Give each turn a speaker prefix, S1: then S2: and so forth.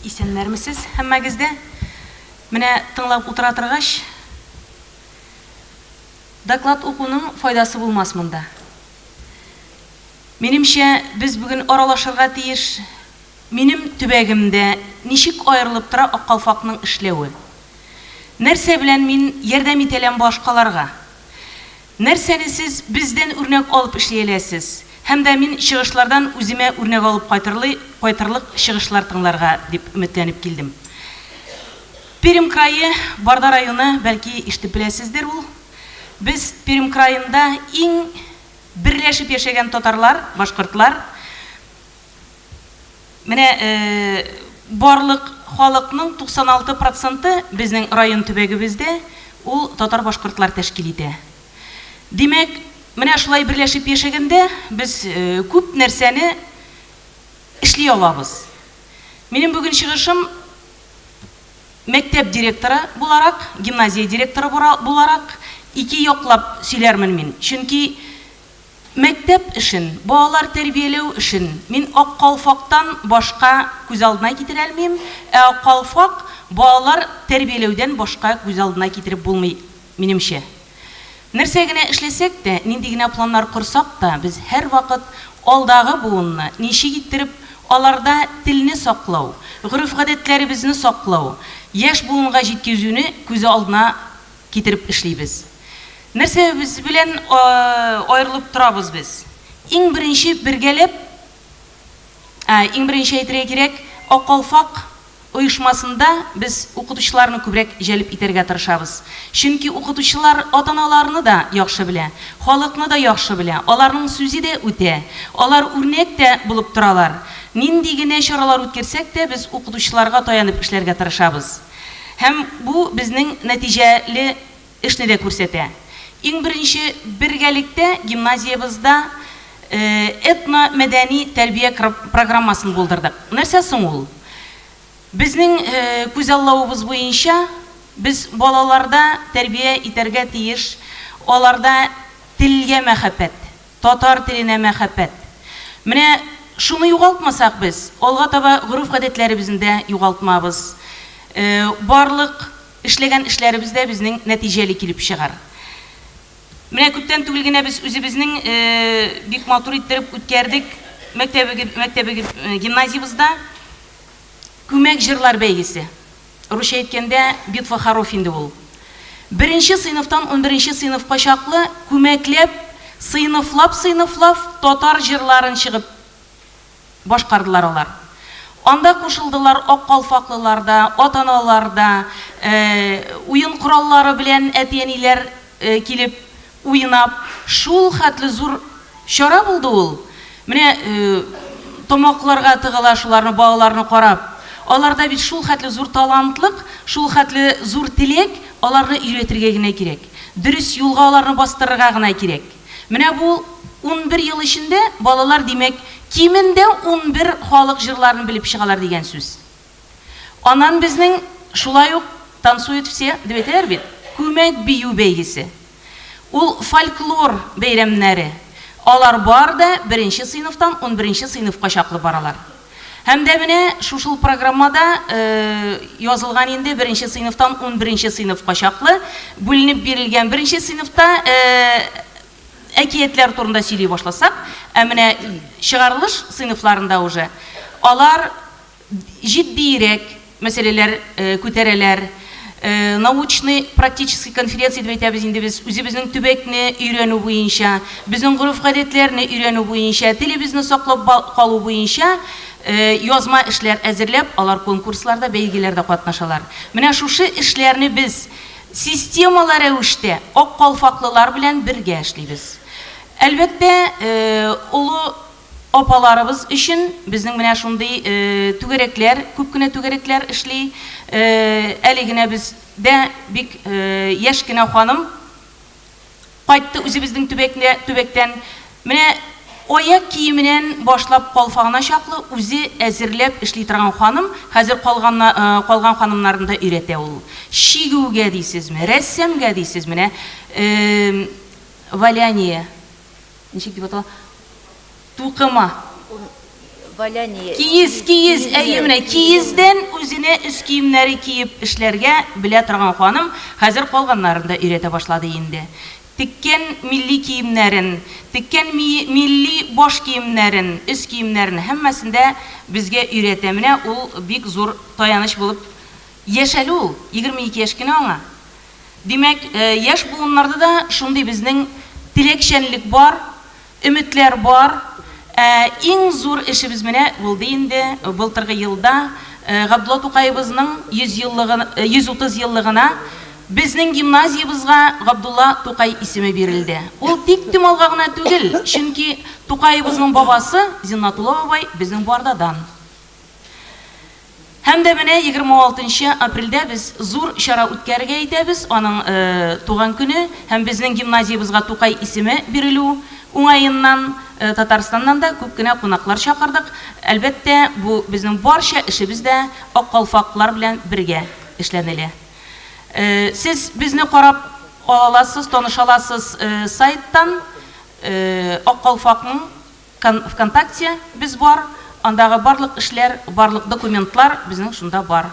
S1: Исәннәрмесез һәммәгездә? Менә тыңлап утыра торгач, доклад укуның файдасы булмас монда. Минемчә, без бүген аралашырга тиеш, минем төбәгемдә ничек аерылып тора ак калфакның эшләве. Нәрсә белән мин ярдәм итәләм башкаларга? Нәрсәне сез бездән үрнәк алып эшли аласыз? Һәм дә мин чыгышлардан үземә үрнәк алып кайтырлык чыгышлар тыңларга дип өметләнеп килдем. Пермь крае, Барда районы, бәлки ишетеп беләсездер ул. Без Пермь краенда иң берләшеп яшәгән татарлар, башкортлар. Менә барлык халыкның 96% безнең район төбәгебездә ул татар-башкортлар тәшкил итә. Димәк, менә шулай берләшеп яшәгәндә без күп нәрсәне эшли алабыз. Минем бүген чыгышым мәктәп директоры буларак, гимназия директоры буларак ике яклап сөйләрмен мин. Чөнки мәктәп эшен, балалар тәрбияләү эшен мин ак калфактан башка күз алдына китерә алмыйм, ак калфак балалар тәрбияләүдән башка күз алдына китереп булмый минемчә. Нәрсә генә эшләсәк тә, нинди генә планнар корсак та, без һәр вакыт алдагы буынны ничек иттереп аларда телне саклау, гырыф-гадәтләребезне саклау, яшь буынга җиткезүне күз алдына китереп эшлибез. Нәрсә без белән аерылып торабыз без? Иң беренче бергәләп, иң беренче әйтергә кирәк, ак калфак оешмасында без укытучыларны күбрәк җәлеп итәргә тырышабыз. Чөнки укытучылар ата-аналарны да яхшы белә, халыкны да яхшы белә, аларның сүзе дә үтә, алар үрнәк тә булып торалар. Нинди генә чаралар үткәрсәк тә, без укытучыларга таянып эшләргә тырышабыз. Һәм бу безнең нәтиҗәле эшне дә күрсәтә. Иң беренче бергәлектә гимназиябызда этно-мәдәни тәрбия программасын булдырдык. Нәрсә соң ул? Безнең күзаллавыбыз буенча без балаларда тәрбия итәргә тиеш, аларда телгә мәхәббәт, татар теленә мәхәббәт. Менә шуны югалтмасак без, алга таба гырыф-гадәтләребезне дә югалтмабыз. Барлык эшләгән эшләребездә безнең нәтиҗәле килеп чыгар. Менә күптән түгел генә без үзебезнең бик матур иттереп үткәрдек мәктәбе гимназиябызда күмәк җырлар бәйгесе. Русча әйткәндә битва хоров инде ул. Беренче сыйныфтан 11нче сыйныфка чаклы күмәкләп, сыйныфлап татар җырларын чыгып башкардылар алар. Анда кушылдылар ак калфаклыларда, ата-аналарда, уен кораллары белән әтиәниләр килеп уйнап, шул хәтле зур чара булды ул. Менә тамакларга тыгыла шуларны, балаларны карап. Аларда бит шул хәтле зур талантлык, шул хәтле зур теләк, аларны өйрәтергә генә кирәк. Дөрес юлга аларны бастырырга гына кирәк. Менә бу 11 ел эчендә балалар димәк, кимендә 11 халык җырларын белеп чыгалар дигән сүз. Аннан безнең шулай ук танцуют все, дип әйтәләр бит, күмәк бию бәйгесе. Ул фольклор бәйрәмнәре. Алар бар да 1нче сыйныфтан 11нче сыйныфка чаклы баралар. Һәм дә менә шушыл программада язылган инде 1нче сыйныфтан 11нче сыйныфка чаклы бүленеп бирелгән. 1нче сыйныфта әкиятләр турында сөйли башласак, менә чыгарылыш сыйныфларында уже алар җитдирәк мәсьәләләр күтәрәләр. Научный практический конференция дип әйтәбез инде без үзебезнең төбәкне өйрәнү буенча, безнең гырыф-гадәтләрне өйрәнү буенча, телебезне саклап калу буенча язма эшләр әзерләп, алар конкурсларда, бәйгеләрдә катнашалар. Менә шушы эшләрне без системалы рәвештә ак калфаклылар белән бергә эшлибез. Әлбәттә, улы апаларыбыз өчен безнең менә шундый түгәрәкләр, күп кенә түгәрәкләр эшли. Әле генә бездә бик яшь кенә ханым кайтты үзебезнең төбәктән. Менә аяк киеменнән башлап калфагына чаклы үзе әзерләп эшли торган ханым, хәзер калган ханымнарны да өйрәтә ул. Шигүгә дисезме, рәссамгә дисезме, валяние. Ничек дип атала? Тукыма.
S2: Валяни.
S1: Киіз, әйеміне, киізден өзіне үз киімнәрі киіп ішлерге біле тұрған ханым, қазір қолғанларын да үйрете башлады енді. Тіккен милли киімнәрін, тіккен милли бош киімнәрін, үз киімнәрін әммәсінде бізге үйретеміне ол бик зор таяныш болып ешәлі ол, 22 яшкіне оңа. Демек, еш бұлынларды да шундай біздің тілекшенлік бар, үмітлер бар. Ең зор ішіміз мене бұл дейінді былтырғы елда Ғабдулла Тоқайыбызның 130 еллығына біздің гимназиябызға Ғабдулла Тоқай исімі берілді. Ол тек тымалға ғана түгел, чүнки Тоқайыбызның бабасы Зиннатулла бабай біздің бардадан. Һәм дә менә 26 апрельдә без зур шара үткәрергә итәбез, аның туган көне һәм безнең гимназиябызга Тукай исеме бирелү уңаеннан Татарстаннан да күп кенә кунаклар чакырдык. Әлбәттә, бу безнең барча эшебез дә ак калфаклар белән бергә эшләнелә. Сез безне карап аласыз, таныша аласыз сайттан, ак калфакның ВКонтакте без бар. Андагы барлык эшләр, барлык документлар безнең шунда бар.